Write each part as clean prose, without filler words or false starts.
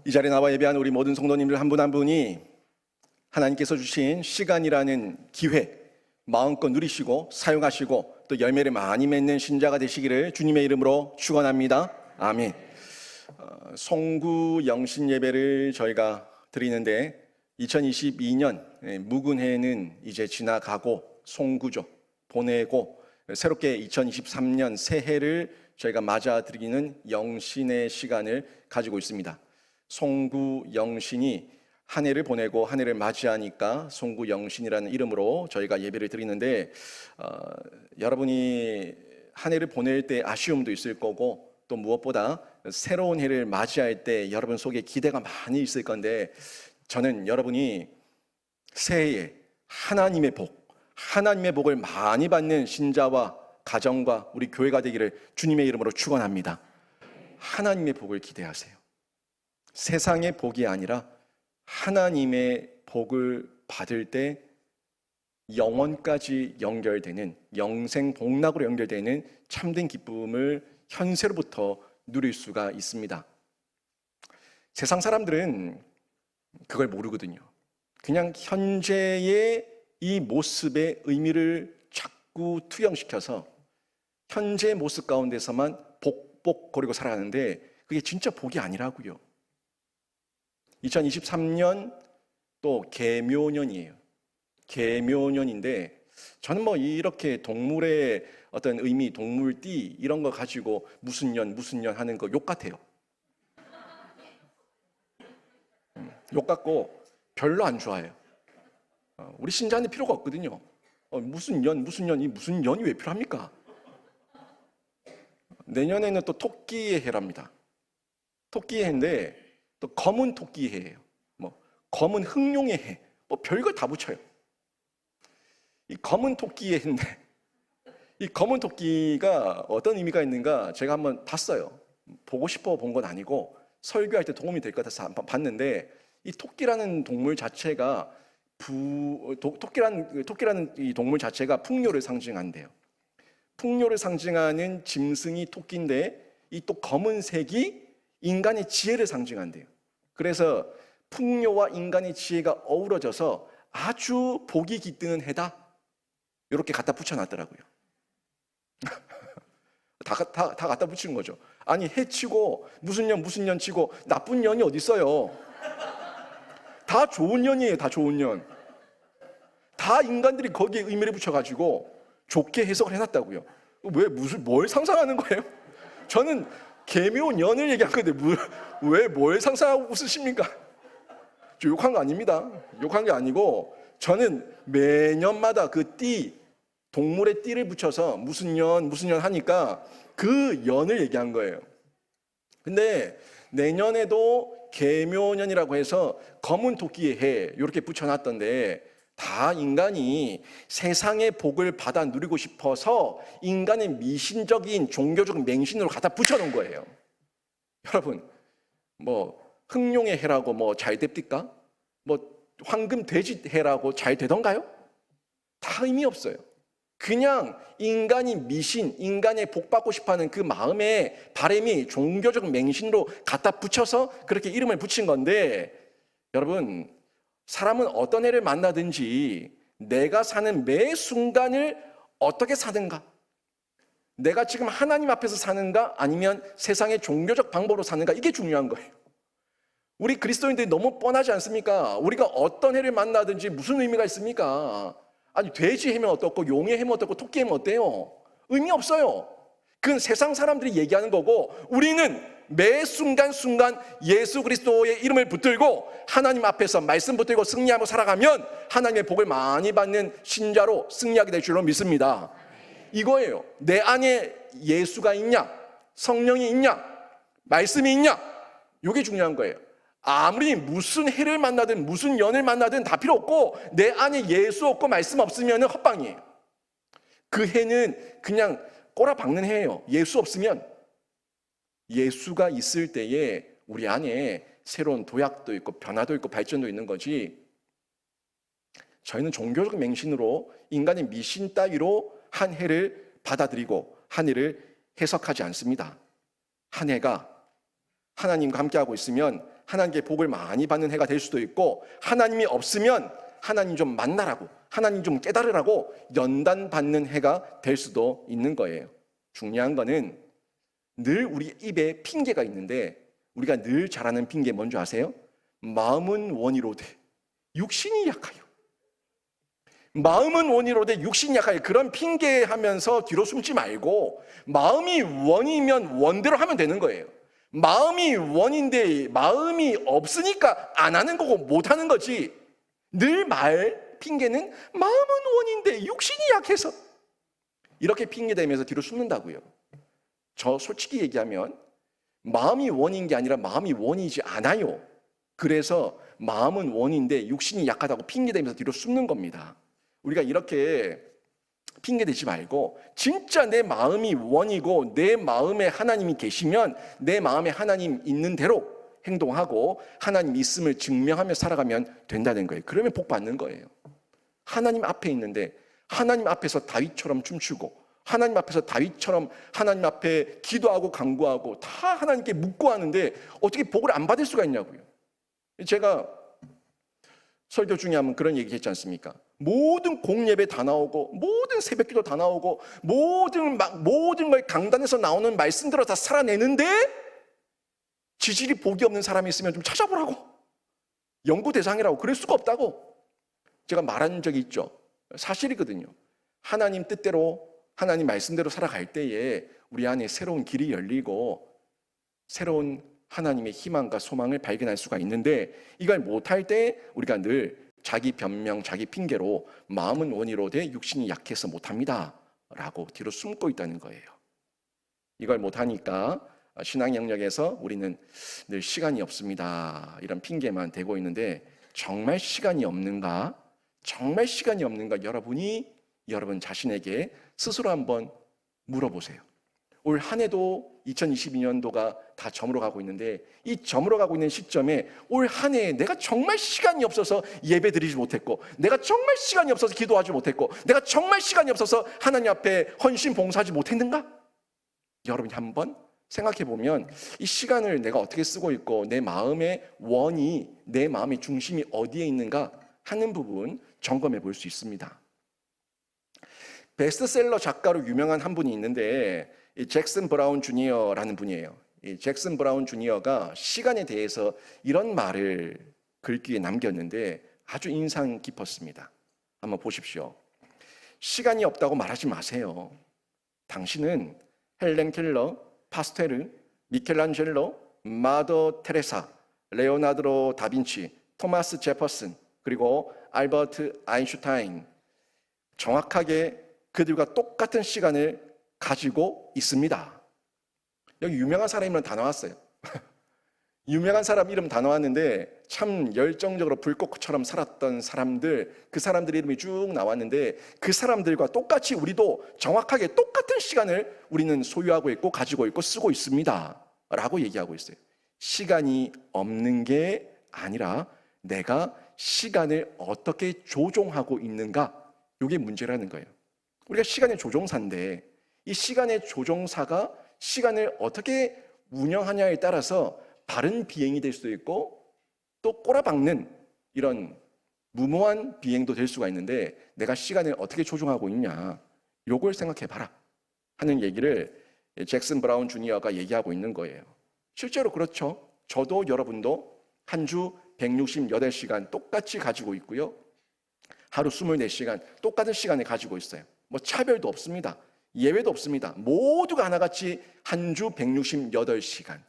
이 자리에 나와 예배한 우리 모든 성도님들 한 분 한 분이 하나님께서 주신 시간이라는 기회 마음껏 누리시고 사용하시고 또 열매를 많이 맺는 신자가 되시기를 주님의 이름으로 축원합니다. 아멘. 송구 영신 예배를 저희가 드리는데 2022년 묵은해는 이제 지나가고 송구죠. 보내고 새롭게 2023년 새해를 저희가 맞아드리는 영신의 시간을 가지고 있습니다. 송구 영신이 한 해를 보내고 한 해를 맞이하니까 송구 영신이라는 이름으로 저희가 예배를 드리는데 여러분이 한 해를 보낼 때 아쉬움도 있을 거고 또 무엇보다 새로운 해를 맞이할 때 여러분 속에 기대가 많이 있을 건데 저는 여러분이 새해에 하나님의 복을 많이 받는 신자와 가정과 우리 교회가 되기를 주님의 이름으로 축원합니다. 하나님의 복을 기대하세요. 세상의 복이 아니라 하나님의 복을 받을 때 영원까지 연결되는 영생 복락으로 연결되는 참된 기쁨을 현세로부터 누릴 수가 있습니다. 세상 사람들은 그걸 모르거든요. 그냥 현재의 이 모습의 의미를 자꾸 투영시켜서 현재의 모습 가운데서만 복거리고 살아가는데 그게 진짜 복이 아니라고요. 2023년 또 계묘년이에요. 계묘년인데 저는 이렇게 동물의 어떤 의미, 동물띠 이런 거 가지고 무슨 년 하는 거 욕 같아요. 욕 같고 별로 안 좋아해요. 우리 신자는 필요가 없거든요. 무슨 년이 왜 필요합니까? 내년에는 또 토끼의 해랍니다. 토끼의 해인데 또 검은 토끼의 해예요. 검은 흑룡의 해. 별걸 다 붙여요. 이 검은 토끼의 해인데 이 검은 토끼가 어떤 의미가 있는가 제가 한번 봤어요. 보고 싶어 본 건 아니고 설교할 때 도움이 될 것 같아서 봤는데 이 토끼라는 동물 자체가 토끼라는 이 동물 자체가 풍요를 상징한대요. 풍요를 상징하는 짐승이 토끼인데 이 또 검은색이 인간의 지혜를 상징한대요. 그래서 풍요와 인간의 지혜가 어우러져서 아주 복이 깃드는 해다. 이렇게 갖다 붙여놨더라고요. 다 갖다 붙이는 거죠. 아니 해치고 무슨 년 치고 나쁜 년이 어디 있어요? 다 좋은 년이에요. 다 좋은 년. 다 인간들이 거기에 의미를 붙여가지고 좋게 해석을 해놨다고요. 뭘 상상하는 거예요? 저는 계묘년을 얘기한 건데 왜 뭘 상상하고 웃으십니까? 저 욕한 거 아닙니다. 욕한 게 아니고 저는 매년마다 그 동물의 띠를 붙여서 무슨 년 하니까 그 연을 얘기한 거예요. 근데 내년에도 계묘년이라고 해서 검은 토끼의 해 이렇게 붙여놨던데 다 인간이 세상의 복을 받아 누리고 싶어서 인간의 미신적인 종교적 맹신으로 갖다 붙여놓은 거예요. 여러분 흑룡의 해라고 잘 됩니까? 황금 돼지 해라고 잘 되던가요? 다 의미 없어요. 그냥 인간이 인간의 복 받고 싶어하는 그 마음의 바람이 종교적 맹신으로 갖다 붙여서 그렇게 이름을 붙인 건데 여러분 사람은 어떤 애를 만나든지 내가 사는 매 순간을 어떻게 사는가? 내가 지금 하나님 앞에서 사는가? 아니면 세상의 종교적 방법으로 사는가? 이게 중요한 거예요. 우리 그리스도인들이 너무 뻔하지 않습니까? 우리가 어떤 애를 만나든지 무슨 의미가 있습니까? 아니 돼지 해면 어떻고 용의 해면 어떻고 토끼 해면 어때요? 의미 없어요. 그건 세상 사람들이 얘기하는 거고 우리는 매 순간순간 예수 그리스도의 이름을 붙들고 하나님 앞에서 말씀 붙들고 승리하며 살아가면 하나님의 복을 많이 받는 신자로 승리하게 될 줄로 믿습니다. 이거예요. 내 안에 예수가 있냐? 성령이 있냐? 말씀이 있냐? 이게 중요한 거예요. 아무리 무슨 해를 만나든 무슨 연을 만나든 다 필요 없고 내 안에 예수 없고 말씀 없으면 헛방이에요. 그 해는 그냥 꼬라박는 해예요. 예수 없으면. 예수가 있을 때에 우리 안에 새로운 도약도 있고 변화도 있고 발전도 있는 거지 저희는 종교적 맹신으로 인간의 미신 따위로 한 해를 받아들이고 한 해를 해석하지 않습니다. 한 해가 하나님과 함께하고 있으면 하나님께 복을 많이 받는 해가 될 수도 있고, 하나님이 없으면 하나님 좀 만나라고, 하나님 좀 깨달으라고 연단 받는 해가 될 수도 있는 거예요. 중요한 거는 늘 우리 입에 핑계가 있는데, 우리가 늘 잘하는 핑계 뭔지 아세요? 마음은 원이로되 육신이 약하여. 마음은 원이로되 육신이 약하여. 그런 핑계하면서 뒤로 숨지 말고 마음이 원이면 원대로 하면 되는 거예요. 마음이 원인데 마음이 없으니까 안 하는 거고 못 하는 거지. 늘 핑계는 마음은 원인데 육신이 약해서, 이렇게 핑계대면서 뒤로 숨는다고요. 저 솔직히 얘기하면 마음이 원인 게 아니라 마음이 원이지 않아요. 그래서 마음은 원인데 육신이 약하다고 핑계대면서 뒤로 숨는 겁니다. 우리가 이렇게 핑계대지 말고 진짜 내 마음이 원이고 내 마음에 하나님이 계시면 내 마음에 하나님 있는 대로 행동하고 하나님 있음을 증명하며 살아가면 된다는 거예요. 그러면 복 받는 거예요. 하나님 앞에 있는데 하나님 앞에서 다윗처럼 춤추고, 하나님 앞에서 다윗처럼 하나님 앞에 기도하고 간구하고 다 하나님께 묻고 하는데 어떻게 복을 안 받을 수가 있냐고요. 제가 설교 중에 한번 그런 얘기 했지 않습니까? 모든 공예배 다 나오고 모든 새벽기도 다 나오고 모든 걸 강단에서 나오는 말씀들을 다 살아내는데 지질이 복이 없는 사람이 있으면 좀 찾아보라고, 연구 대상이라고. 그럴 수가 없다고 제가 말한 적이 있죠. 사실이거든요. 하나님 뜻대로 하나님 말씀대로 살아갈 때에 우리 안에 새로운 길이 열리고 새로운 하나님의 희망과 소망을 발견할 수가 있는데, 이걸 못할 때 우리가 늘 자기 변명, 자기 핑계로 마음은 원이로되 육신이 약해서 못합니다 라고 뒤로 숨고 있다는 거예요. 이걸 못하니까 신앙 영역에서 우리는 늘 시간이 없습니다 이런 핑계만 대고 있는데, 정말 시간이 없는가? 정말 시간이 없는가? 여러분 자신에게 스스로 한번 물어보세요. 올 한 해도 2022년도가 다 저물어가고 있는데, 이 저물어가고 있는 시점에 올 한 해에 내가 정말 시간이 없어서 예배 드리지 못했고, 내가 정말 시간이 없어서 기도하지 못했고, 내가 정말 시간이 없어서 하나님 앞에 헌신 봉사하지 못했는가? 여러분이 한번 생각해 보면 이 시간을 내가 어떻게 쓰고 있고 내 마음의 원이, 내 마음의 중심이 어디에 있는가 하는 부분 점검해 볼 수 있습니다. 베스트셀러 작가로 유명한 한 분이 있는데 이 잭슨 브라운 주니어라는 분이에요. 이 잭슨 브라운 주니어가 시간에 대해서 이런 말을 글귀에 남겼는데 아주 인상 깊었습니다. 한번 보십시오. 시간이 없다고 말하지 마세요. 당신은 헬렌 켈러, 파스텔르, 미켈란젤로, 마더 테레사, 레오나르도 다빈치, 토마스 제퍼슨, 그리고 알버트 아인슈타인, 정확하게 그들과 똑같은 시간을 가지고 있습니다. 여기 유명한 사람 이름 다 나왔어요. 유명한 사람 이름 다 나왔는데 참 열정적으로 불꽃처럼 살았던 사람들, 그 사람들 이름이 쭉 나왔는데 그 사람들과 똑같이 우리도 정확하게 똑같은 시간을 우리는 소유하고 있고 가지고 있고 쓰고 있습니다 라고 얘기하고 있어요. 시간이 없는 게 아니라 내가 시간을 어떻게 조종하고 있는가, 이게 문제라는 거예요. 우리가 시간의 조종사인데 이 시간의 조종사가 시간을 어떻게 운영하냐에 따라서 바른 비행이 될 수도 있고 또 꼬라박는 이런 무모한 비행도 될 수가 있는데, 내가 시간을 어떻게 조종하고 있냐, 요걸 생각해 봐라 하는 얘기를 잭슨 브라운 주니어가 얘기하고 있는 거예요. 실제로 그렇죠. 저도 여러분도 한 주 168시간 똑같이 가지고 있고요, 하루 24시간 똑같은 시간을 가지고 있어요. 뭐 차별도 없습니다. 예외도 없습니다. 모두가 하나같이 한 주 168시간,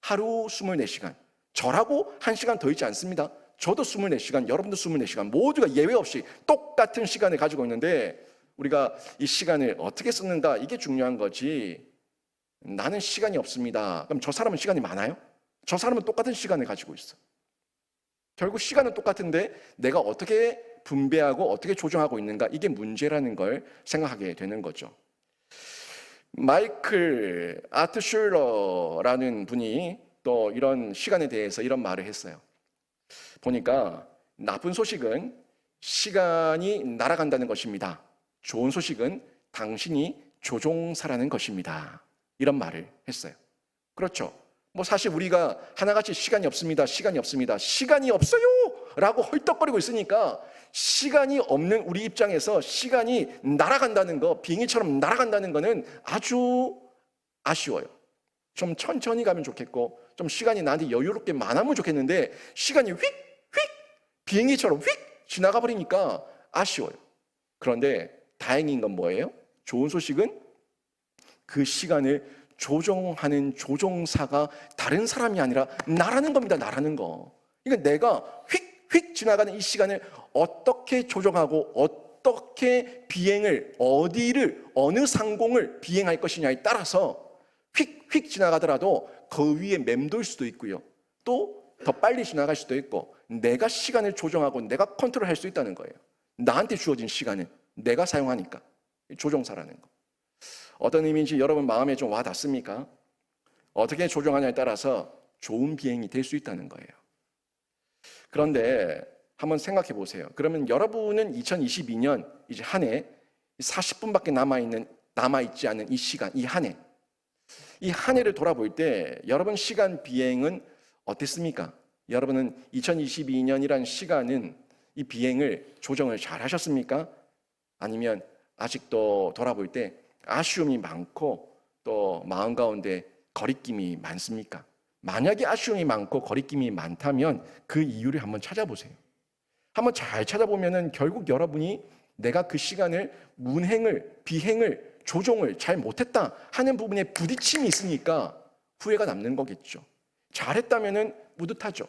하루 24시간, 저라고 1시간 더 있지 않습니다. 저도 24시간, 여러분도 24시간, 모두가 예외 없이 똑같은 시간을 가지고 있는데 우리가 이 시간을 어떻게 쓰는가, 이게 중요한 거지. 나는 시간이 없습니다. 그럼 저 사람은 시간이 많아요? 저 사람은 똑같은 시간을 가지고 있어. 결국 시간은 똑같은데 내가 어떻게 분배하고 어떻게 조정하고 있는가, 이게 문제라는 걸 생각하게 되는 거죠. 마이클 아트슐러라는 분이 또 이런 시간에 대해서 이런 말을 했어요. 보니까 나쁜 소식은 시간이 날아간다는 것입니다. 좋은 소식은 당신이 조종사라는 것입니다. 이런 말을 했어요. 그렇죠. 뭐 사실 우리가 하나같이 시간이 없습니다. 시간이 없습니다. 시간이 없어요! 라고 헐떡거리고 있으니까 시간이 없는 우리 입장에서 시간이 날아간다는 거, 비행기처럼 날아간다는 거는 아주 아쉬워요. 좀 천천히 가면 좋겠고 좀 시간이 나한테 여유롭게 많으면 좋겠는데 시간이 휙휙 비행기처럼 휙 지나가 버리니까 아쉬워요. 그런데 다행인 건 뭐예요? 좋은 소식은 그 시간을 조종하는 조종사가 다른 사람이 아니라 나라는 겁니다. 나라는 거. 그러니까 내가 휙휙 지나가는 이 시간을 어떻게 조종하고 어떻게 비행을 어디를 어느 상공을 비행할 것이냐에 따라서 휙휙 지나가더라도 그 위에 맴돌 수도 있고요. 또 더 빨리 지나갈 수도 있고 내가 시간을 조정하고 내가 컨트롤할 수 있다는 거예요. 나한테 주어진 시간을 내가 사용하니까. 조종사라는 거. 어떤 의미인지 여러분 마음에 좀 와 닿습니까? 어떻게 조종하냐에 따라서 좋은 비행이 될 수 있다는 거예요. 그런데 한번 생각해 보세요. 그러면 여러분은 2022년 이제 한 해 40분밖에 남아있지 않은 이 시간, 이 한 해. 이 한 해를 돌아볼 때 여러분 시간 비행은 어땠습니까? 여러분은 2022년이란 시간은 이 비행을 조정을 잘 하셨습니까? 아니면 아직도 돌아볼 때 아쉬움이 많고 또 마음 가운데 거리낌이 많습니까? 만약에 아쉬움이 많고 거리낌이 많다면 그 이유를 한번 찾아보세요. 한번 잘 찾아보면은 결국 여러분이 내가 그 시간을 비행을 조종을 잘 못했다 하는 부분에 부딪힘이 있으니까 후회가 남는 거겠죠. 잘했다면은 뿌듯하죠.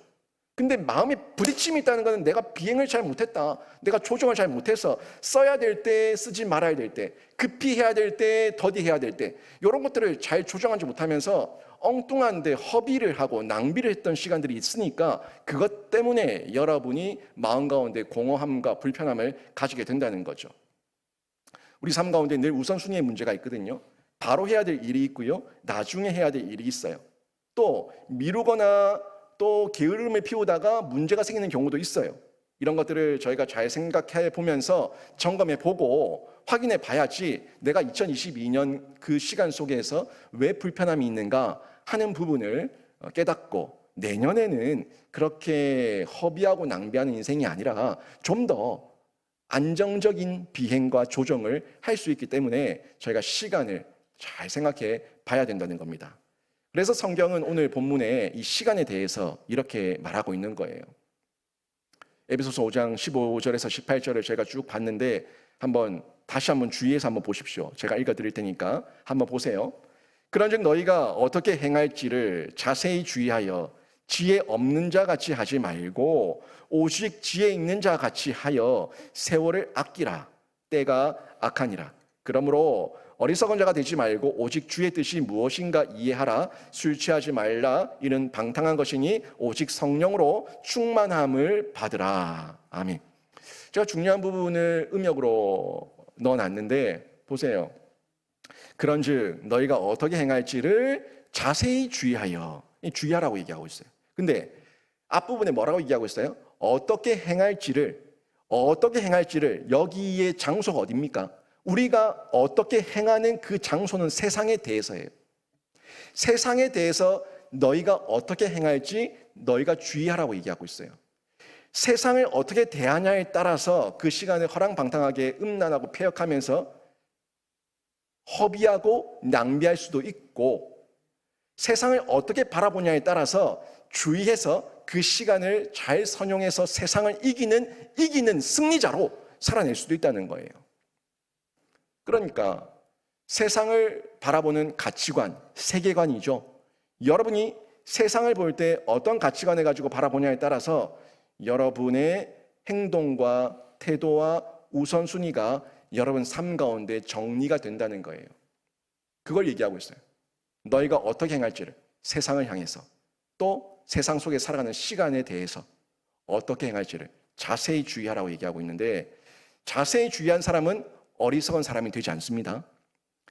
근데 마음에 부딪힘이 있다는 것은 내가 비행을 잘 못했다, 내가 조종을 잘 못해서 써야 될 때 쓰지 말아야 될 때, 급히 해야 될 때, 더디 해야 될 때 이런 것들을 잘 조정하지 못하면서 엉뚱한데 허비를 하고 낭비를 했던 시간들이 있으니까 그것 때문에 여러분이 마음 가운데 공허함과 불편함을 가지게 된다는 거죠. 우리 삶 가운데 늘 우선순위의 문제가 있거든요. 바로 해야 될 일이 있고요, 나중에 해야 될 일이 있어요. 또 미루거나 또 게으름을 피우다가 문제가 생기는 경우도 있어요. 이런 것들을 저희가 잘 생각해 보면서 점검해 보고 확인해 봐야지 내가 2022년 그 시간 속에서 왜 불편함이 있는가 하는 부분을 깨닫고 내년에는 그렇게 허비하고 낭비하는 인생이 아니라 좀 더 안정적인 비행과 조정을 할 수 있기 때문에 저희가 시간을 잘 생각해 봐야 된다는 겁니다. 그래서 성경은 오늘 본문에 이 시간에 대해서 이렇게 말하고 있는 거예요. 에베소서 5장 15절에서 18절을 제가 쭉 봤는데 다시 한번 주의해서 한번 보십시오. 제가 읽어드릴 테니까 한번 보세요. 그런즉 너희가 어떻게 행할지를 자세히 주의하여 지혜 없는 자 같이 하지 말고 오직 지혜 있는 자 같이 하여 세월을 아끼라. 때가 악하니라. 그러므로 어리석은 자가 되지 말고 오직 주의 뜻이 무엇인가 이해하라. 술 취하지 말라. 이는 방탕한 것이니 오직 성령으로 충만함을 받으라. 아멘. 제가 중요한 부분을 음역으로 넣어놨는데 보세요. 그런즉 너희가 어떻게 행할지를 자세히 주의하여. 주의하라고 얘기하고 있어요. 근데 앞부분에 뭐라고 얘기하고 있어요? 어떻게 행할지를 여기의 장소가 어디입니까? 우리가 어떻게 행하는 그 장소는 세상에 대해서예요. 세상에 대해서 너희가 어떻게 행할지 너희가 주의하라고 얘기하고 있어요. 세상을 어떻게 대하냐에 따라서 그 시간을 허랑방탕하게 음란하고 폐역하면서 허비하고 낭비할 수도 있고, 세상을 어떻게 바라보냐에 따라서 주의해서 그 시간을 잘 선용해서 세상을 이기는 승리자로 살아낼 수도 있다는 거예요. 그러니까 세상을 바라보는 가치관, 세계관이죠. 여러분이 세상을 볼 때 어떤 가치관을 가지고 바라보냐에 따라서 여러분의 행동과 태도와 우선순위가 여러분 삶 가운데 정리가 된다는 거예요. 그걸 얘기하고 있어요. 너희가 어떻게 행할지를, 세상을 향해서, 또 세상 속에 살아가는 시간에 대해서 어떻게 행할지를 자세히 주의하라고 얘기하고 있는데, 자세히 주의한 사람은 어리석은 사람이 되지 않습니다.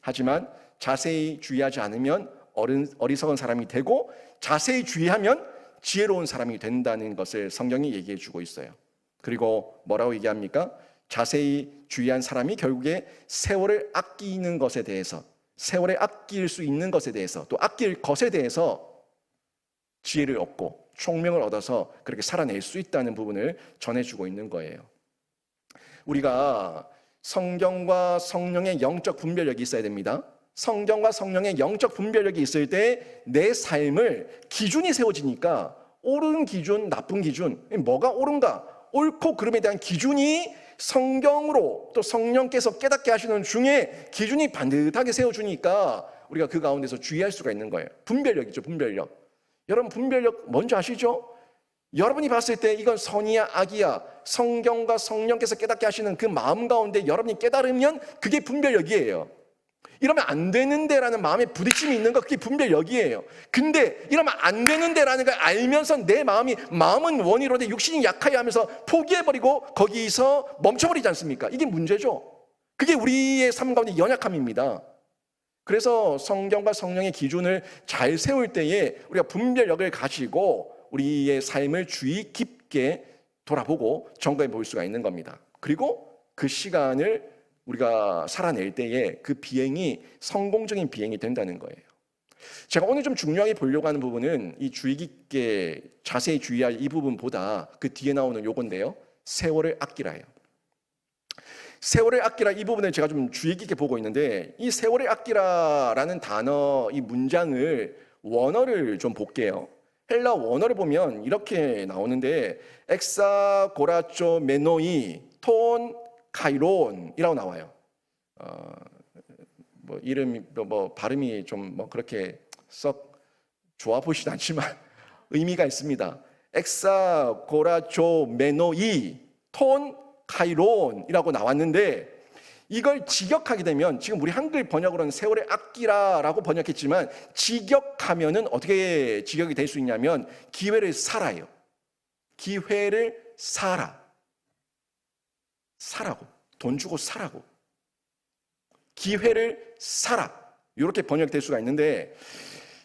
하지만 자세히 주의하지 않으면 어리석은 사람이 되고, 자세히 주의하면 지혜로운 사람이 된다는 것을 성경이 얘기해 주고 있어요. 그리고 뭐라고 얘기합니까? 자세히 주의한 사람이 결국에 세월을 아끼는 것에 대해서, 세월에 아낄 수 있는 것에 대해서, 또 아낄 것에 대해서 지혜를 얻고 총명을 얻어서 그렇게 살아낼 수 있다는 부분을 전해주고 있는 거예요. 우리가 성경과 성령의 영적 분별력이 있어야 됩니다. 성경과 성령의 영적 분별력이 있을 때 내 삶을 기준이 세워지니까 옳은 기준, 나쁜 기준, 뭐가 옳은가, 옳고 그름에 대한 기준이 성경으로 또 성령께서 깨닫게 하시는 중에 기준이 반듯하게 세워주니까 우리가 그 가운데서 주의할 수가 있는 거예요. 분별력이죠, 분별력. 여러분 분별력 뭔지 아시죠? 여러분이 봤을 때 이건 선이야 악이야 성경과 성령께서 깨닫게 하시는 그 마음 가운데 여러분이 깨달으면 그게 분별력이에요. 이러면 안 되는데라는 마음에 부딪힘이 있는 거 그게 분별력이에요. 근데 이러면 안 되는데라는 걸 알면서 내 마음은 원이로되 육신이 약하여 하면서 포기해버리고 거기서 멈춰버리지 않습니까? 이게 문제죠. 그게 우리의 삶 가운데 연약함입니다. 그래서 성경과 성령의 기준을 잘 세울 때에 우리가 분별력을 가지고 우리의 삶을 주의 깊게 돌아보고 점검해 볼 수가 있는 겁니다. 그리고 그 시간을 우리가 살아낼 때에 그 비행이 성공적인 비행이 된다는 거예요. 제가 오늘 좀 중요하게 보려고 하는 부분은 이 주의 깊게 자세히 주의할 이 부분보다 그 뒤에 나오는 요건데요. 세월을 아끼라예요. 세월을 아끼라 이 부분을 제가 좀 주의 깊게 보고 있는데 이 세월을 아끼라라는 단어 이 문장을 원어를 좀 볼게요. 헬라 원어를 보면 이렇게 나오는데 엑사고라쪼 메노이 톤 카이론이라고 나와요. 뭐 이름이 뭐 발음이 좀 뭐 그렇게 썩 좋아 보이진 않지만 의미가 있습니다. 엑사고라쪼 메노이 톤 카이론이라고 나왔는데 이걸 직역하게 되면 지금 우리 한글 번역으로는 세월을 아끼라라고 번역했지만 직역하면은 어떻게 직역이 될 수 있냐면 기회를 살아요. 기회를 사라고 돈 주고 사라고 기회를 사라 이렇게 번역될 수가 있는데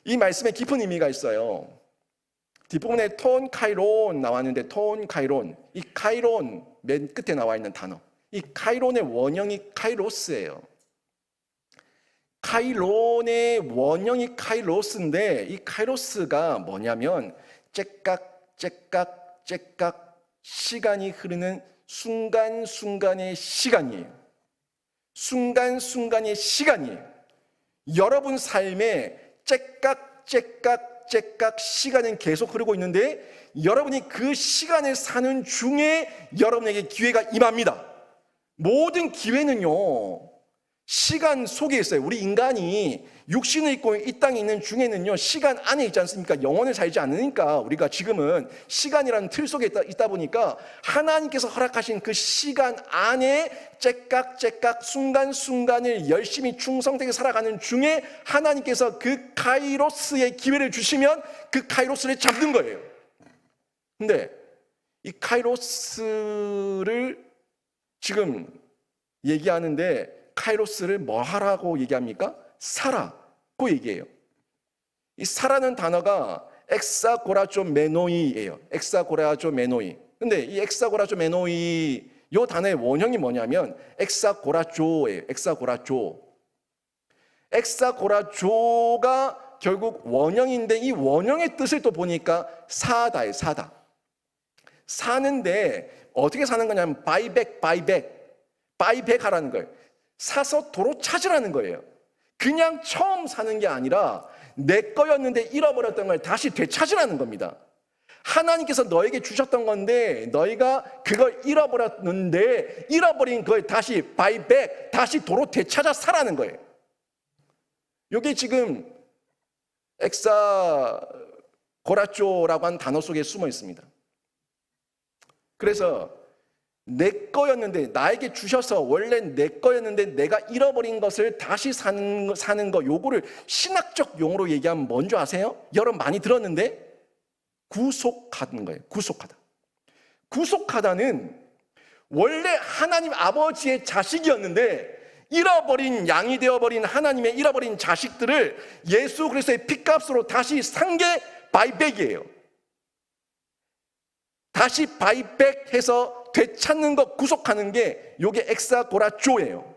이 말씀에 깊은 의미가 있어요. 뒷부분에 톤 카이론 나왔는데 톤 카이론 이 카이론 맨 끝에 나와 있는 단어 이 카이론의 원형이 카이로스예요. 카이론의 원형이 카이로스인데 이 카이로스가 뭐냐면 째깍 시간이 흐르는 순간순간의 시간이에요. 순간순간의 시간이에요. 여러분 삶에 째깍 시간은 계속 흐르고 있는데 여러분이 그 시간을 사는 중에 여러분에게 기회가 임합니다. 모든 기회는요 시간 속에 있어요. 우리 인간이 육신을 입고 이 땅에 있는 중에는요 시간 안에 있지 않습니까? 영원을 살지 않으니까 우리가 지금은 시간이라는 틀 속에 있다 보니까 하나님께서 허락하신 그 시간 안에 째깍 순간순간을 열심히 충성되게 살아가는 중에 하나님께서 그 카이로스의 기회를 주시면 그 카이로스를 잡는 거예요. 근데 이 카이로스를 지금 얘기하는데 카이로스를 뭐 하라고 얘기합니까? 사라고 얘기해요. 이 사라는 단어가 엑사고라쪼 메노이예요. 엑사고라쪼 메노이. 근데 이 엑사고라쪼 메노이 요 단어의 원형이 뭐냐면 엑사고라쪼예요. 엑사고라쪼가 결국 원형인데 이 원형의 뜻을 또 보니까 사다예요. 사는데 어떻게 사는 거냐면 바이백 하라는 거예요. 사서 도로 찾으라는 거예요. 그냥 처음 사는 게 아니라 내 거였는데 잃어버렸던 걸 다시 되찾으라는 겁니다. 하나님께서 너에게 주셨던 건데 너희가 그걸 잃어버렸는데 잃어버린 걸 다시 바이백 다시 도로 되찾아 사라는 거예요. 이게 지금 엑사고라쪼라고 하는 단어 속에 숨어 있습니다. 그래서 내 거였는데 나에게 주셔서 원래 내 거였는데 내가 잃어버린 것을 다시 사는 거 요거를 신학적 용어로 얘기하면 뭔지 아세요? 여러분 많이 들었는데 구속하는 거예요. 구속하다는 원래 하나님 아버지의 자식이었는데 잃어버린 양이 되어버린 하나님의 잃어버린 자식들을 예수 그리스도의 피값으로 다시 산 게 바이백이에요. 다시 바이백해서 되찾는 것, 구속하는 게 요게 엑사고라쪼예요.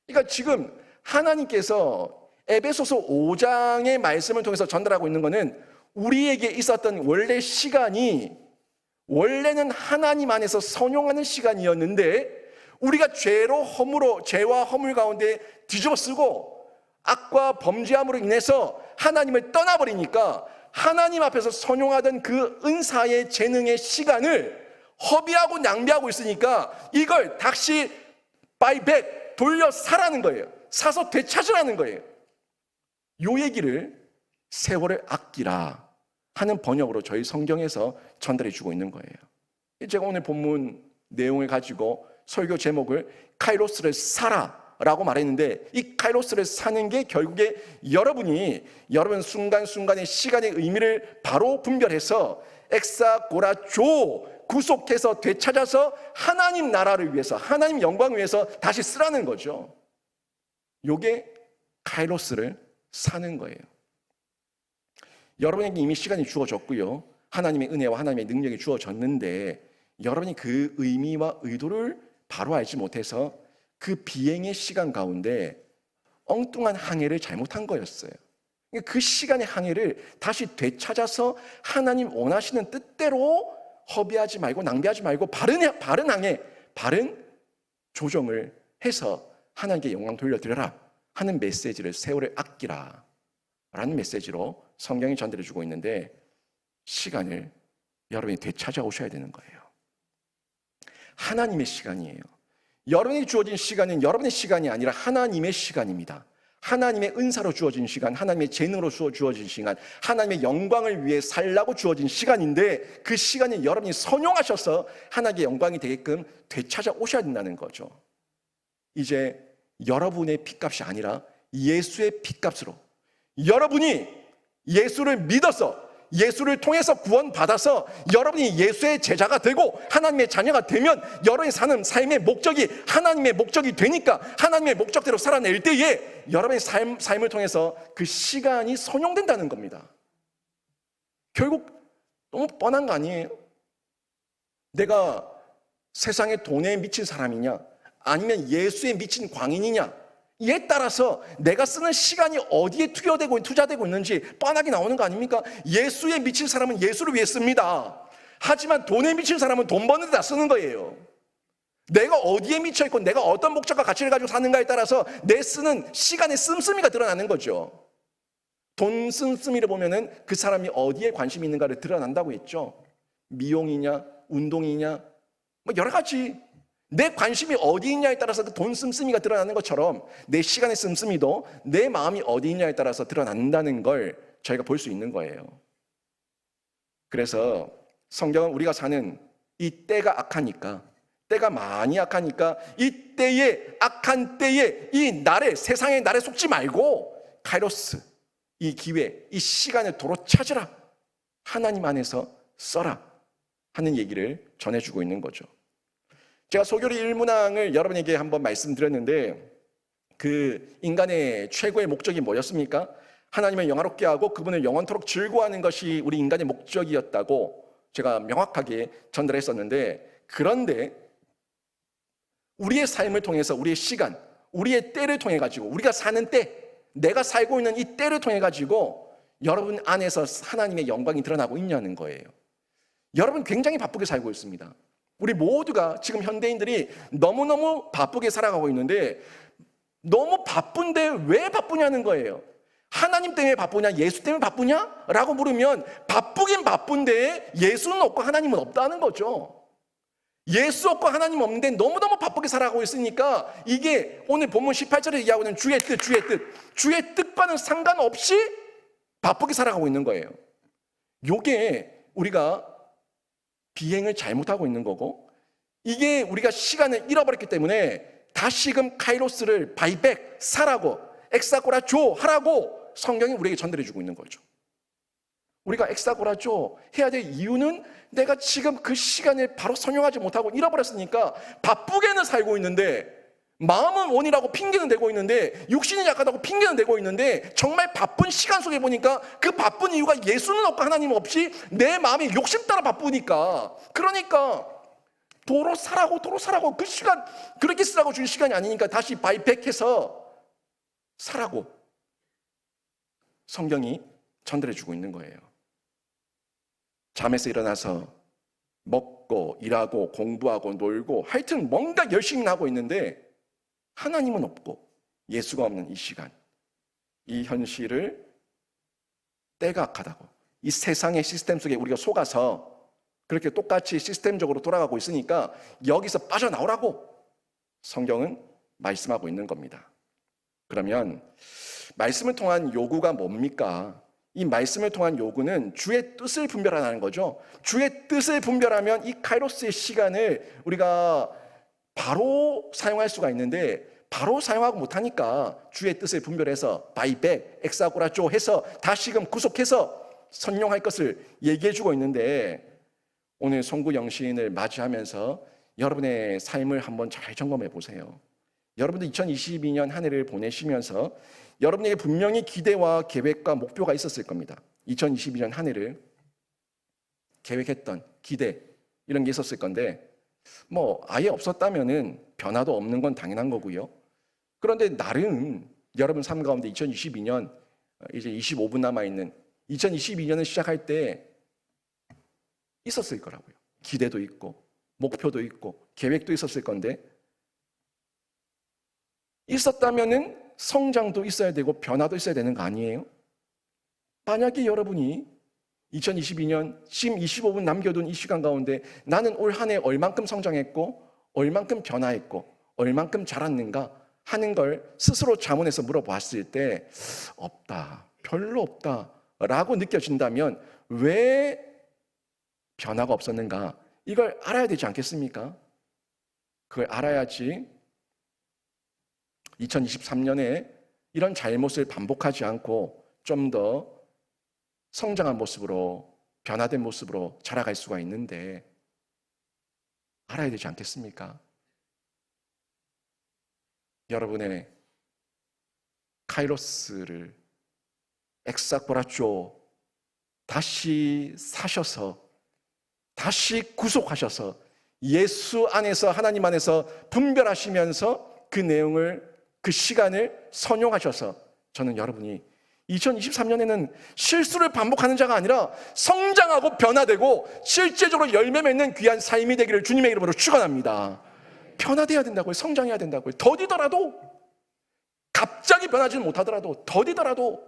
그러니까 지금 하나님께서 에베소서 5장의 말씀을 통해서 전달하고 있는 거는 우리에게 있었던 원래 시간이 원래는 하나님 안에서 선용하는 시간이었는데 우리가 죄와 허물 가운데 뒤집어 쓰고 악과 범죄함으로 인해서 하나님을 떠나버리니까 하나님 앞에서 선용하던 그 은사의 재능의 시간을 허비하고 낭비하고 있으니까 이걸 다시 바이백 돌려 사라는 거예요. 사서 되찾으라는 거예요. 요 얘기를 세월을 아끼라 하는 번역으로 저희 성경에서 전달해 주고 있는 거예요. 제가 오늘 본문 내용을 가지고 설교 제목을 카이로스를 사라 라고 말했는데 이 카이로스를 사는 게 결국에 여러분 순간순간의 시간의 의미를 바로 분별해서 엑사고라조 구속해서 되찾아서 하나님 나라를 위해서 하나님 영광을 위해서 다시 쓰라는 거죠. 요게 카이로스를 사는 거예요. 여러분에게 이미 시간이 주어졌고요. 하나님의 은혜와 하나님의 능력이 주어졌는데 여러분이 그 의미와 의도를 바로 알지 못해서 그 비행의 시간 가운데 엉뚱한 항해를 잘못한 거였어요. 그 시간의 항해를 다시 되찾아서 하나님 원하시는 뜻대로 허비하지 말고 낭비하지 말고 바른 항해, 바른 조정을 해서 하나님께 영광 돌려드려라 하는 메시지를 세월을 아끼라 라는 메시지로 성경이 전달해주고 있는데 시간을 여러분이 되찾아오셔야 되는 거예요. 하나님의 시간이에요. 여러분이 주어진 시간은 여러분의 시간이 아니라 하나님의 시간입니다. 하나님의 은사로 주어진 시간, 하나님의 재능으로 주어진 시간, 하나님의 영광을 위해 살라고 주어진 시간인데 그 시간을 여러분이 선용하셔서 하나님의 영광이 되게끔 되찾아 오셔야 된다는 거죠. 이제 여러분의 핏값이 아니라 예수의 핏값으로 여러분이 예수를 믿어서 예수를 통해서 구원받아서 여러분이 예수의 제자가 되고 하나님의 자녀가 되면 여러분이 사는 삶의 목적이 하나님의 목적이 되니까 하나님의 목적대로 살아낼 때에 여러분의 삶을 통해서 그 시간이 선용된다는 겁니다. 결국 너무 뻔한 거 아니에요? 내가 세상의 돈에 미친 사람이냐 아니면 예수에 미친 광인이냐 이에 따라서 내가 쓰는 시간이 어디에 투자되고 있는지 뻔하게 나오는 거 아닙니까? 예수에 미친 사람은 예수를 위해 씁니다. 하지만 돈에 미친 사람은 돈 버는 데다 쓰는 거예요. 내가 어디에 미쳐 있고 내가 어떤 목적과 가치를 가지고 사는가에 따라서 내 쓰는 시간의 씀씀이가 드러나는 거죠. 돈 씀씀이를 보면은 그 사람이 어디에 관심이 있는가를 드러난다고 했죠. 미용이냐 운동이냐 뭐 여러 가지 내 관심이 어디 있냐에 따라서 그 돈 씀씀이가 드러나는 것처럼 내 시간의 씀씀이도 내 마음이 어디 있냐에 따라서 드러난다는 걸 저희가 볼 수 있는 거예요. 그래서 성경은 우리가 사는 이 때가 악하니까 때가 많이 악하니까 이 때에 악한 때에 이 날에 세상의 날에 속지 말고 카이로스 이 기회 이 시간을 도로 찾으라 하나님 안에서 써라 하는 얘기를 전해주고 있는 거죠. 제가 소교리 일문항을 여러분에게 한번 말씀드렸는데 그 인간의 최고의 목적이 뭐였습니까? 하나님을 영화롭게 하고 그분을 영원토록 즐거워하는 것이 우리 인간의 목적이었다고 제가 명확하게 전달했었는데 그런데 우리의 삶을 통해서 우리의 시간, 우리의 때를 통해 가지고 우리가 사는 때, 내가 살고 있는 이 때를 통해 가지고 여러분 안에서 하나님의 영광이 드러나고 있냐는 거예요. 여러분 굉장히 바쁘게 살고 있습니다. 우리 모두가 지금 현대인들이 너무너무 바쁘게 살아가고 있는데 너무 바쁜데 왜 바쁘냐는 거예요. 하나님 때문에 바쁘냐 예수 때문에 바쁘냐? 라고 물으면 바쁘긴 바쁜데 예수는 없고 하나님은 없다는 거죠. 예수 없고 하나님 없는데 너무너무 바쁘게 살아가고 있으니까 이게 오늘 본문 18절에 얘기하고 있는 주의 뜻과는 상관없이 바쁘게 살아가고 있는 거예요. 요게 우리가 비행을 잘못하고 있는 거고 이게 우리가 시간을 잃어버렸기 때문에 다시금 카이로스를 바이백 사라고 엑사고라조 하라고 성경이 우리에게 전달해주고 있는 거죠. 우리가 엑사고라조 해야 될 이유는 내가 지금 그 시간을 바로 선용하지 못하고 잃어버렸으니까 바쁘게는 살고 있는데 마음은 원이라고 핑계는 대고 있는데 육신이 약하다고 핑계는 대고 있는데 정말 바쁜 시간 속에 보니까 그 바쁜 이유가 예수는 없고 하나님 없이 내 마음이 욕심 따라 바쁘니까 그러니까 도로 사라고 그 시간 그렇게 쓰라고 준 시간이 아니니까 다시 바이백해서 사라고 성경이 전달해 주고 있는 거예요. 잠에서 일어나서 먹고 일하고 공부하고 놀고 하여튼 뭔가 열심히 하고 있는데 하나님은 없고 예수가 없는 이 시간, 이 현실을 때가 악하다고, 이 세상의 시스템 속에 우리가 속아서 그렇게 똑같이 시스템적으로 돌아가고 있으니까 여기서 빠져나오라고 성경은 말씀하고 있는 겁니다. 그러면 말씀을 통한 요구가 뭡니까? 이 말씀을 통한 요구는 주의 뜻을 분별하라는 거죠. 주의 뜻을 분별하면 이 카이로스의 시간을 우리가 바로 사용할 수가 있는데 바로 사용하고 못하니까 주의 뜻을 분별해서 바이백, 엑사고라조 해서 다시금 구속해서 선용할 것을 얘기해주고 있는데 오늘 송구영신을 맞이하면서 여러분의 삶을 한번 잘 점검해 보세요. 여러분도 2022년 한 해를 보내시면서 여러분에게 분명히 기대와 계획과 목표가 있었을 겁니다. 2022년 한 해를 계획했던 기대 이런 게 있었을 건데 아예 없었다면은 변화도 없는 건 당연한 거고요. 그런데 나름 여러분 삶 가운데 2022년 이제 25분 남아있는 2022년을 시작할 때 있었을 거라고요. 기대도 있고 목표도 있고 계획도 있었을 건데 있었다면은 성장도 있어야 되고 변화도 있어야 되는 거 아니에요? 만약에 여러분이 2022년 지금 25분 남겨둔 이 시간 가운데 나는 올 한 해 얼만큼 성장했고 얼만큼 변화했고 얼만큼 자랐는가 하는 걸 스스로 자문해서 물어봤을 때 없다, 별로 없다 라고 느껴진다면 왜 변화가 없었는가 이걸 알아야 되지 않겠습니까? 그걸 알아야지 2023년에 이런 잘못을 반복하지 않고 좀 더 성장한 모습으로 변화된 모습으로 자라갈 수가 있는데 알아야 되지 않겠습니까? 여러분의 카이로스를 엑사코라쪼 다시 사셔서 다시 구속하셔서 예수 안에서 하나님 안에서 분별하시면서 그 내용을 그 시간을 선용하셔서 저는 여러분이 2023년에는 실수를 반복하는 자가 아니라 성장하고 변화되고 실제적으로 열매 맺는 귀한 삶이 되기를 주님의 이름으로 축원합니다. 변화돼야 된다고요. 성장해야 된다고요. 더디더라도 갑자기 변하지는 못하더라도 더디더라도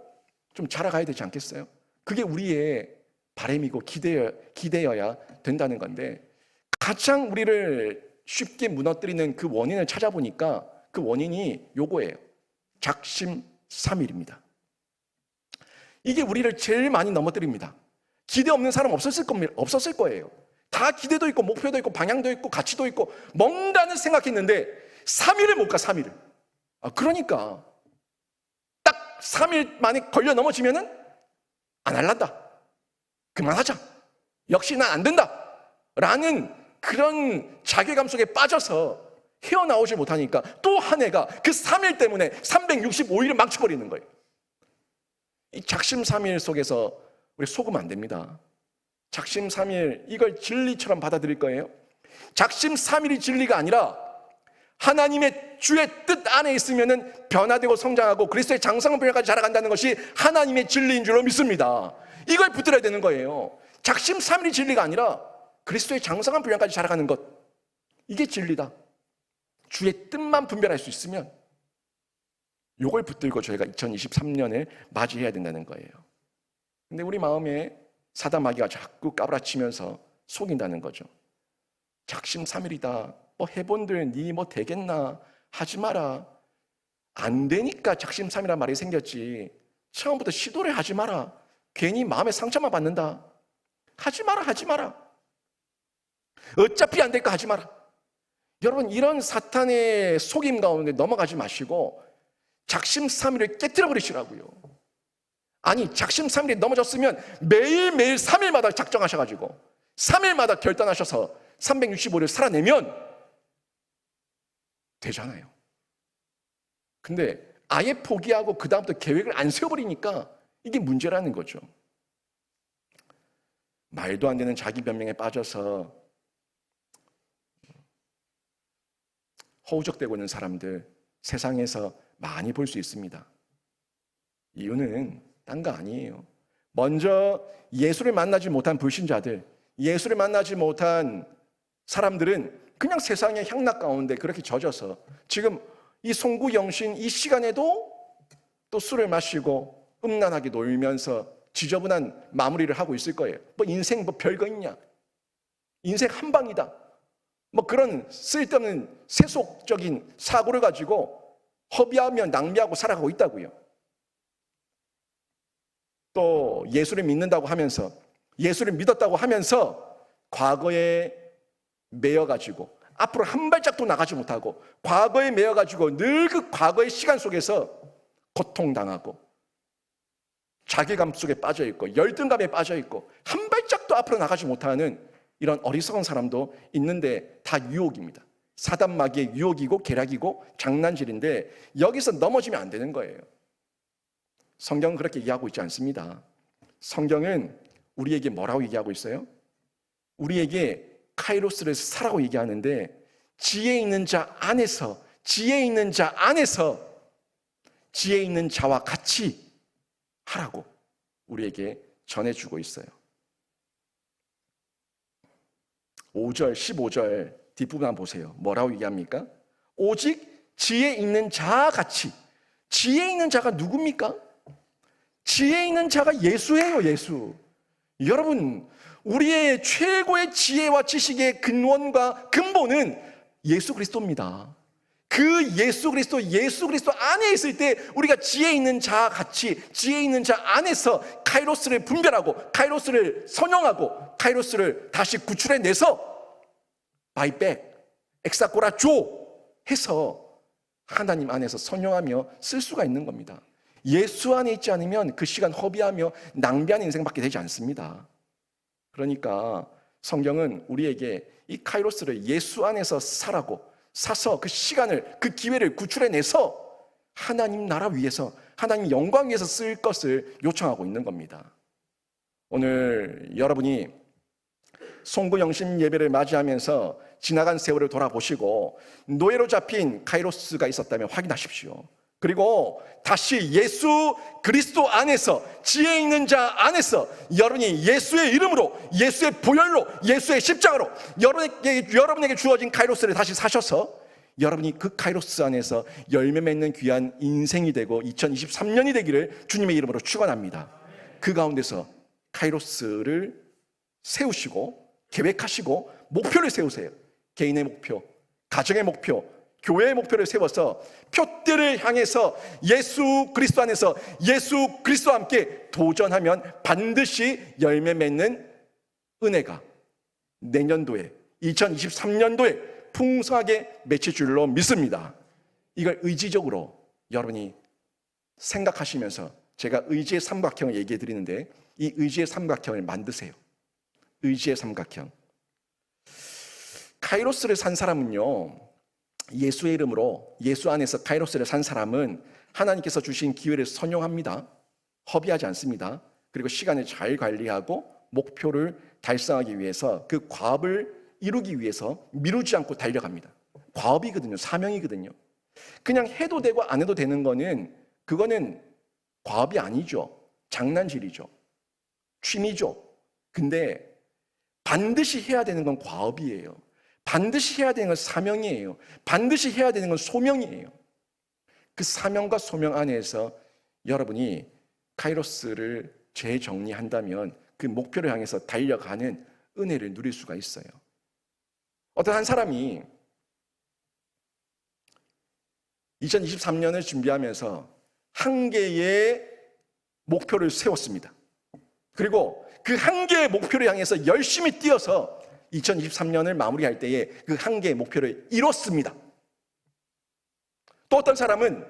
좀 자라가야 되지 않겠어요? 그게 우리의 바람이고 기대여야 된다는 건데 가장 우리를 쉽게 무너뜨리는 그 원인을 찾아보니까 그 원인이 요거예요. 작심삼일입니다. 이게 우리를 제일 많이 넘어뜨립니다. 기대 없는 사람 없었을 거예요. 다 기대도 있고 목표도 있고 방향도 있고 가치도 있고 뭔가는 생각했는데 3일을 못 가. 3일을. 그러니까 딱 3일 만에 걸려 넘어지면은 안 할란다. 그만하자. 역시 난 안 된다. 라는 그런 자괴감 속에 빠져서 헤어나오지 못하니까 또 한 해가 그 3일 때문에 365일을 망쳐버리는 거예요. 이 작심삼일 속에서 우리 속으면 안 됩니다. 작심삼일 이걸 진리처럼 받아들일 거예요. 작심삼일이 진리가 아니라 하나님의 주의 뜻 안에 있으면은 변화되고 성장하고 그리스도의 장성한 분야까지 자라간다는 것이 하나님의 진리인 줄로 믿습니다. 이걸 붙들어야 되는 거예요. 작심삼일이 진리가 아니라 그리스도의 장성한 분야까지 자라가는 것, 이게 진리다. 주의 뜻만 분별할 수 있으면 이걸 붙들고 저희가 2023년을 맞이해야 된다는 거예요. 근데 우리 마음에 사단 마귀가 자꾸 까부라치면서 속인다는 거죠. 작심삼일이다. 해본들 니 되겠나? 하지 마라. 안 되니까 작심삼일이란 말이 생겼지. 처음부터 시도를 하지 마라. 괜히 마음에 상처만 받는다. 하지 마라. 어차피 안 될까 하지 마라. 여러분 이런 사탄의 속임 가운데 넘어가지 마시고 작심삼일을 깨뜨려 버리시라고요. 아니 작심삼일이 넘어졌으면 매일매일 3일마다 작정하셔가지고 3일마다 결단하셔서 365일 살아내면 되잖아요. 근데 아예 포기하고 그 다음부터 계획을 안 세워버리니까 이게 문제라는 거죠. 말도 안 되는 자기 변명에 빠져서 허우적대고 있는 사람들 세상에서 많이 볼 수 있습니다. 이유는 딴 거 아니에요. 먼저 예수를 만나지 못한 불신자들, 예수를 만나지 못한 사람들은 그냥 세상의 향락 가운데 그렇게 젖어서 지금 이 송구영신 이 시간에도 또 술을 마시고 음란하게 놀면서 지저분한 마무리를 하고 있을 거예요. 뭐 인생 뭐 별거 있냐? 인생 한 방이다. 뭐 그런 쓸데없는 세속적인 사고를 가지고 허비하며 낭비하고 살아가고 있다고요. 또 예수를 믿는다고 하면서, 예수를 믿었다고 하면서 과거에 매여가지고 앞으로 한 발짝도 나가지 못하고 과거에 매여가지고 늘 그 과거의 시간 속에서 고통당하고 자괴감 속에 빠져있고 열등감에 빠져있고 한 발짝도 앞으로 나가지 못하는 이런 어리석은 사람도 있는데 다 유혹입니다. 사단 마귀의 유혹이고 계략이고 장난질인데 여기서 넘어지면 안 되는 거예요. 성경은 그렇게 얘기하고 있지 않습니다. 성경은 우리에게 뭐라고 얘기하고 있어요? 우리에게 카이로스를 사라고 얘기하는데 지혜 있는 자 안에서, 지혜 있는 자 안에서 지혜 있는 자와 같이 하라고 우리에게 전해주고 있어요. 5절, 15절 뒷부분 한번 보세요. 뭐라고 얘기합니까? 오직 지혜 있는 자와 같이. 지혜 있는 자가 누굽니까? 지혜 있는 자가 예수예요, 예수. 여러분, 우리의 최고의 지혜와 지식의 근원과 근본은 예수 그리스도입니다. 그 예수 그리스도 안에 있을 때 우리가 지혜 있는 자와 같이, 지혜 있는 자 안에서 카이로스를 분별하고 카이로스를 선용하고 카이로스를 다시 구출해내서 바이백, 엑사코라조 해서 하나님 안에서 선용하며 쓸 수가 있는 겁니다. 예수 안에 있지 않으면 그 시간 허비하며 낭비하는 인생밖에 되지 않습니다. 그러니까 성경은 우리에게 이 카이로스를 예수 안에서 사라고, 사서 그 시간을, 그 기회를 구출해내서 하나님 나라 위해서, 하나님 영광 위해서 쓸 것을 요청하고 있는 겁니다. 오늘 여러분이 송구영신 예배를 맞이하면서 지나간 세월을 돌아보시고 노예로 잡힌 카이로스가 있었다면 확인하십시오. 그리고 다시 예수 그리스도 안에서, 지혜 있는 자 안에서 여러분이 예수의 이름으로, 예수의 보혈로, 예수의 십자가로 여러분에게 주어진 카이로스를 다시 사셔서 여러분이 그 카이로스 안에서 열매 맺는 귀한 인생이 되고 2023년이 되기를 주님의 이름으로 축원합니다. 그 가운데서 카이로스를 세우시고 계획하시고 목표를 세우세요. 개인의 목표, 가정의 목표, 교회의 목표를 세워서 표대를 향해서 예수 그리스도 안에서 예수 그리스도와 함께 도전하면 반드시 열매 맺는 은혜가 내년도에, 2023년도에 풍성하게 맺힐 줄로 믿습니다. 이걸 의지적으로 여러분이 생각하시면서 제가 의지의 삼각형을 얘기해 드리는데 이 의지의 삼각형을 만드세요. 의지의 삼각형. 카이로스를 산 사람은요, 예수의 이름으로, 예수 안에서 카이로스를 산 사람은 하나님께서 주신 기회를 선용합니다. 허비하지 않습니다. 그리고 시간을 잘 관리하고 목표를 달성하기 위해서, 그 과업을 이루기 위해서 미루지 않고 달려갑니다. 과업이거든요. 사명이거든요. 그냥 해도 되고 안 해도 되는 거는, 그거는 과업이 아니죠. 장난질이죠. 취미죠. 근데 반드시 해야 되는 건 과업이에요. 반드시 해야 되는 건 사명이에요. 반드시 해야 되는 건 소명이에요. 그 사명과 소명 안에서 여러분이 카이로스를 재정리한다면 그 목표를 향해서 달려가는 은혜를 누릴 수가 있어요. 어떤 한 사람이 2023년을 준비하면서 한 개의 목표를 세웠습니다. 그리고 그 한 개의 목표를 향해서 열심히 뛰어서 2023년을 마무리할 때에 그 한 개의 목표를 이뤘습니다. 또 어떤 사람은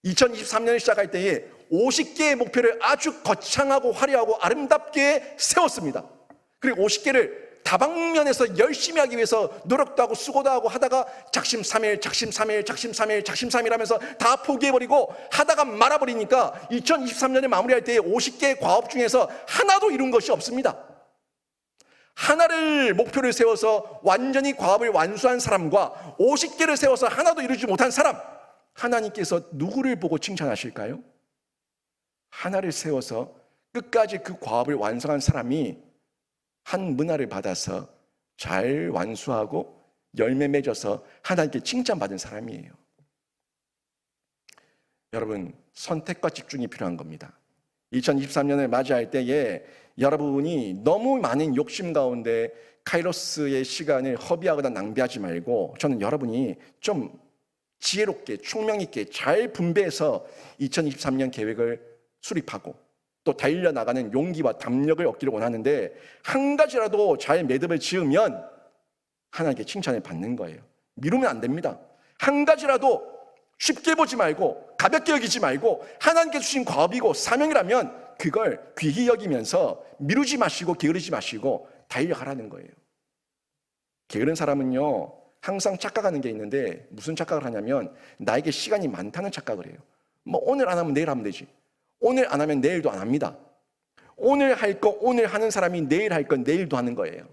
2023년을 시작할 때에 50개의 목표를 아주 거창하고 화려하고 아름답게 세웠습니다. 그리고 50개를 다방면에서 열심히 하기 위해서 노력도 하고 수고도 하고 하다가 작심삼일 하면서 다 포기해버리고 하다가 말아버리니까 2023년을 마무리할 때에 50개의 과업 중에서 하나도 이룬 것이 없습니다. 하나를 목표를 세워서 완전히 과업을 완수한 사람과 50개를 세워서 하나도 이루지 못한 사람, 하나님께서 누구를 보고 칭찬하실까요? 하나를 세워서 끝까지 그 과업을 완성한 사람이 한 문화를 받아서 잘 완수하고 열매 맺어서 하나님께 칭찬받은 사람이에요. 여러분, 선택과 집중이 필요한 겁니다. 2023년을 맞이할 때에 여러분이 너무 많은 욕심 가운데 카이로스의 시간을 허비하거나 낭비하지 말고, 저는 여러분이 좀 지혜롭게 총명 있게 잘 분배해서 2023년 계획을 수립하고 또 달려나가는 용기와 담력을 얻기를 원하는데, 한 가지라도 잘 매듭을 지으면 하나님께 칭찬을 받는 거예요. 미루면 안 됩니다. 한 가지라도 쉽게 보지 말고 가볍게 여기지 말고 하나님께 주신 과업이고 사명이라면 그걸 귀히 여기면서 미루지 마시고 게으르지 마시고 달려가라는 거예요. 게으른 사람은요, 항상 착각하는 게 있는데, 무슨 착각을 하냐면 나에게 시간이 많다는 착각을 해요. 뭐 오늘 안 하면 내일 하면 되지. 오늘 안 하면 내일도 안 합니다. 오늘 할 거 오늘 하는 사람이 내일 할 건 내일도 하는 거예요.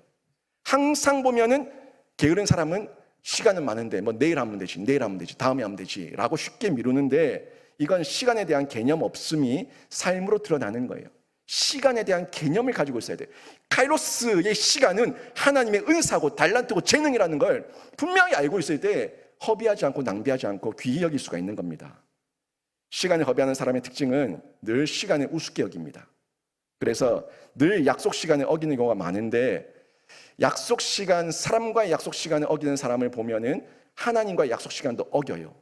항상 보면은 게으른 사람은 시간은 많은데 뭐 내일 하면 되지, 내일 하면 되지, 다음에 하면 되지 라고 쉽게 미루는데, 이건 시간에 대한 개념 없음이 삶으로 드러나는 거예요. 시간에 대한 개념을 가지고 있어야 돼요. 카이로스의 시간은 하나님의 은사고 달란트고 재능이라는 걸 분명히 알고 있을 때 허비하지 않고 낭비하지 않고 귀히 여길 수가 있는 겁니다. 시간을 허비하는 사람의 특징은 늘 시간을 우습게 여깁니다. 그래서 늘 약속 시간을 어기는 경우가 많은데, 약속 시간, 사람과의 약속 시간을 어기는 사람을 보면은 하나님과의 약속 시간도 어겨요.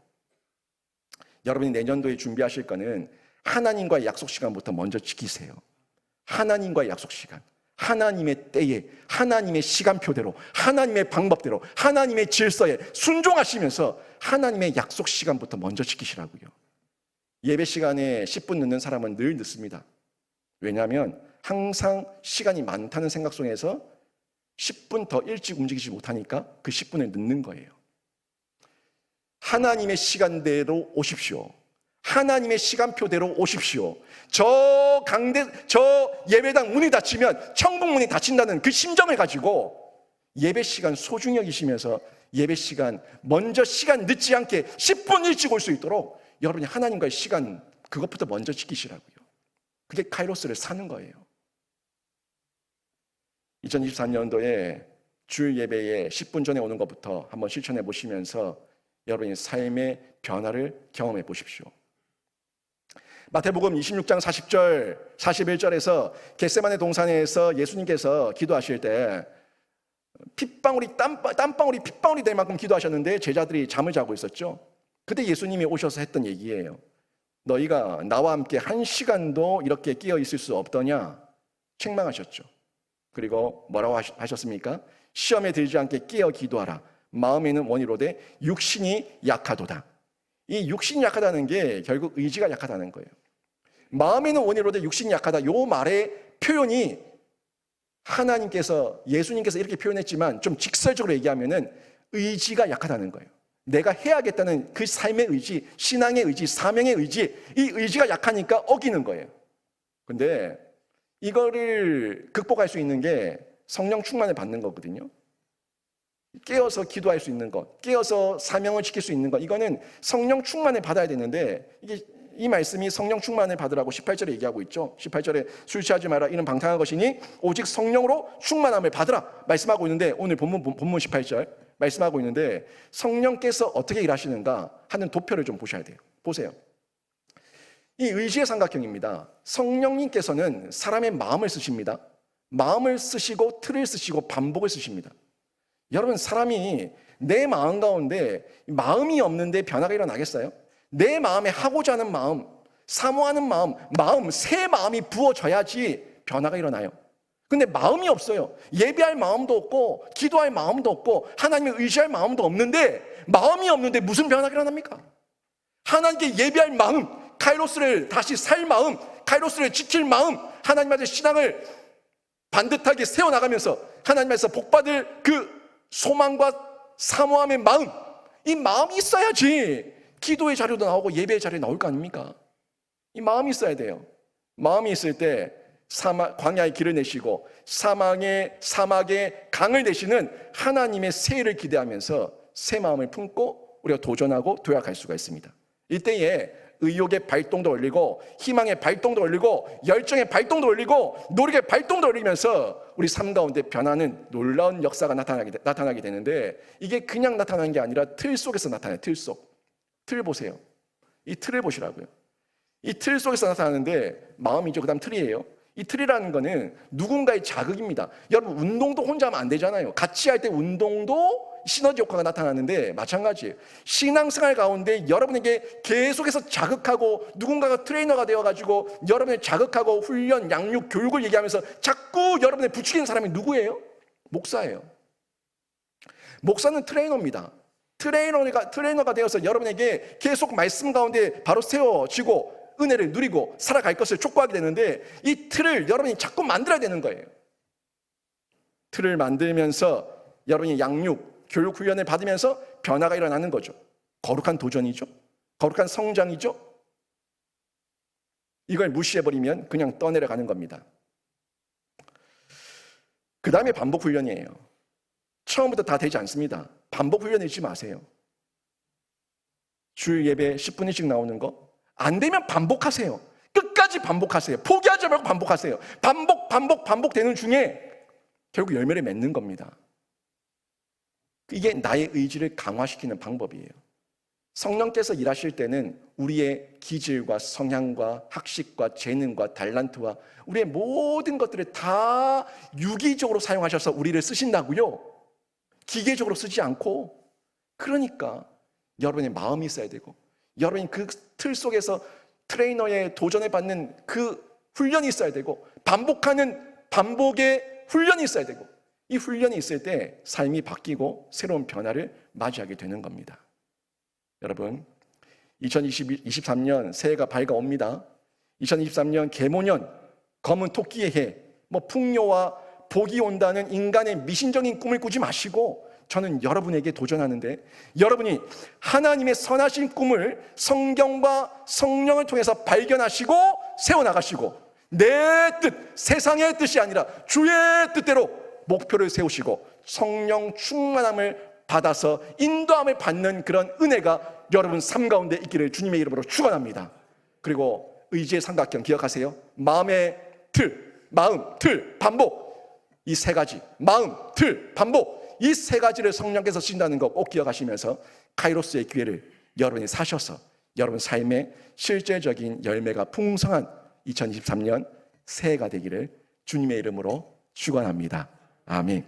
여러분이 내년도에 준비하실 거는 하나님과의 약속 시간부터 먼저 지키세요. 하나님과의 약속 시간, 하나님의 때에, 하나님의 시간표대로, 하나님의 방법대로, 하나님의 질서에 순종하시면서 하나님의 약속 시간부터 먼저 지키시라고요. 예배 시간에 10분 늦는 사람은 늘 늦습니다. 왜냐하면 항상 시간이 많다는 생각 속에서 10분 더 일찍 움직이지 못하니까 그 10분을 늦는 거예요. 하나님의 시간대로 오십시오. 하나님의 시간표대로 오십시오. 저 예배당 문이 닫히면 천국 문이 닫힌다는 그 심정을 가지고 예배 시간 소중히 여기시면서 예배 시간 먼저 시간 늦지 않게 10분 일찍 올 수 있도록 여러분이 하나님과의 시간 그것부터 먼저 지키시라고요. 그게 카이로스를 사는 거예요. 2024년도에 주일 예배에 10분 전에 오는 것부터 한번 실천해 보시면서 여러분의 삶의 변화를 경험해 보십시오. 마태복음 26장 40절, 41절에서 겟세마네 동산에서 예수님께서 기도하실 때 핏방울이 될 만큼 기도하셨는데 제자들이 잠을 자고 있었죠. 그때 예수님이 오셔서 했던 얘기예요. 너희가 나와 함께 한 시간도 이렇게 끼어 있을 수 없더냐? 책망하셨죠. 그리고 뭐라고 하셨습니까? 시험에 들지 않게 끼어 기도하라. 마음에는 원이로되 육신이 약하도다. 이 육신이 약하다는 게 결국 의지가 약하다는 거예요. 마음에는 원이로되 육신이 약하다. 요 말의 표현이 하나님께서, 예수님께서 이렇게 표현했지만 좀 직설적으로 얘기하면은 의지가 약하다는 거예요. 내가 해야겠다는 그 삶의 의지, 신앙의 의지, 사명의 의지, 이 의지가 약하니까 어기는 거예요. 근데 이거를 극복할 수 있는 게 성령 충만을 받는 거거든요. 깨어서 기도할 수 있는 것, 깨어서 사명을 지킬 수 있는 것, 이거는 성령 충만을 받아야 되는데, 이 말씀이 성령 충만을 받으라고 18절에 얘기하고 있죠. 18절에 술 취하지 마라, 이는 방탕한 것이니 오직 성령으로 충만함을 받으라 말씀하고 있는데, 오늘 본문 18절 말씀하고 있는데, 성령께서 어떻게 일하시는가 하는 도표를 좀 보셔야 돼요. 보세요. 이 의지의 삼각형입니다. 성령님께서는 사람의 마음을 쓰십니다. 마음을 쓰시고 틀을 쓰시고 반복을 쓰십니다. 여러분, 사람이 내 마음 가운데 마음이 없는데 변화가 일어나겠어요? 내 마음에 하고자 하는 마음, 사모하는 마음, 새 마음이 부어져야지 변화가 일어나요. 근데 마음이 없어요. 예배할 마음도 없고 기도할 마음도 없고 하나님을 의지할 마음도 없는데, 마음이 없는데 무슨 변화가 일어납니까? 하나님께 예배할 마음, 카이로스를 다시 살 마음, 카이로스를 지킬 마음, 하나님 앞에 신앙을 반듯하게 세워나가면서 하나님 앞에서 복받을 그 소망과 사모함의 마음, 이 마음이 있어야지 기도의 자료도 나오고 예배의 자료에 나올 거 아닙니까? 이 마음이 있어야 돼요. 마음이 있을 때 광야의 길을 내시고 사막의 강을 내시는 하나님의 새해를 기대하면서 새 마음을 품고 우리가 도전하고 도약할 수가 있습니다. 이때에 의욕의 발동도 올리고 희망의 발동도 올리고 열정의 발동도 올리고 노력의 발동도 올리면서 우리 삶 가운데 변하는 놀라운 역사가 나타나게 되는데, 이게 그냥 나타나는 게 아니라 틀 속에서 나타나요. 틀 속. 틀 보세요. 이 틀을 보시라고요. 이 틀 속에서 나타나는데 마음이죠. 그 다음 틀이에요. 이 틀이라는 거는 누군가의 자극입니다. 여러분, 운동도 혼자 하면 안 되잖아요. 같이 할 때 운동도 시너지 효과가 나타나는데 마찬가지예요. 신앙생활 가운데 여러분에게 계속해서 자극하고 누군가가 트레이너가 되어가지고 여러분을 자극하고 훈련, 양육, 교육을 얘기하면서 자꾸 여러분을 부추기는 사람이 누구예요? 목사예요. 목사는 트레이너입니다. 트레이너가 되어서 여러분에게 계속 말씀 가운데 바로 세워지고 은혜를 누리고 살아갈 것을 촉구하게 되는데, 이 틀을 여러분이 자꾸 만들어야 되는 거예요. 틀을 만들면서 여러분이 양육, 교육 훈련을 받으면서 변화가 일어나는 거죠. 거룩한 도전이죠. 거룩한 성장이죠. 이걸 무시해버리면 그냥 떠내려가는 겁니다. 그 다음에 반복 훈련이에요. 처음부터 다 되지 않습니다. 반복 훈련 잊지 마세요. 주일 예배 10분씩 나오는 거 안 되면 반복하세요. 끝까지 반복하세요. 포기하지 말고 반복하세요. 반복 되는 중에 결국 열매를 맺는 겁니다. 이게 나의 의지를 강화시키는 방법이에요. 성령께서 일하실 때는 우리의 기질과 성향과 학식과 재능과 달란트와 우리의 모든 것들을 다 유기적으로 사용하셔서 우리를 쓰신다고요. 기계적으로 쓰지 않고. 그러니까 여러분의 마음이 있어야 되고, 여러분이 그 틀 속에서 트레이너의 도전을 받는 그 훈련이 있어야 되고, 반복하는 반복의 훈련이 있어야 되고, 이 훈련이 있을 때 삶이 바뀌고 새로운 변화를 맞이하게 되는 겁니다. 여러분, 2023년 새해가 밝아옵니다. 2023년 계모년, 검은 토끼의 해, 풍요와 복이 온다는 인간의 미신적인 꿈을 꾸지 마시고, 저는 여러분에게 도전하는데, 여러분이 하나님의 선하신 꿈을 성경과 성령을 통해서 발견하시고 세워나가시고, 내 뜻, 세상의 뜻이 아니라 주의 뜻대로 목표를 세우시고 성령 충만함을 받아서 인도함을 받는 그런 은혜가 여러분 삶 가운데 있기를 주님의 이름으로 축원합니다. 그리고 의지의 삼각형 기억하세요. 마음의 틀, 마음, 틀, 반복. 이 세 가지, 마음, 틀, 반복, 이 세 가지를 성령께서 쓰신다는 거 꼭 기억하시면서 카이로스의 기회를 여러분이 사셔서 여러분 삶의 실제적인 열매가 풍성한 2023년 새해가 되기를 주님의 이름으로 축원합니다. 아멘.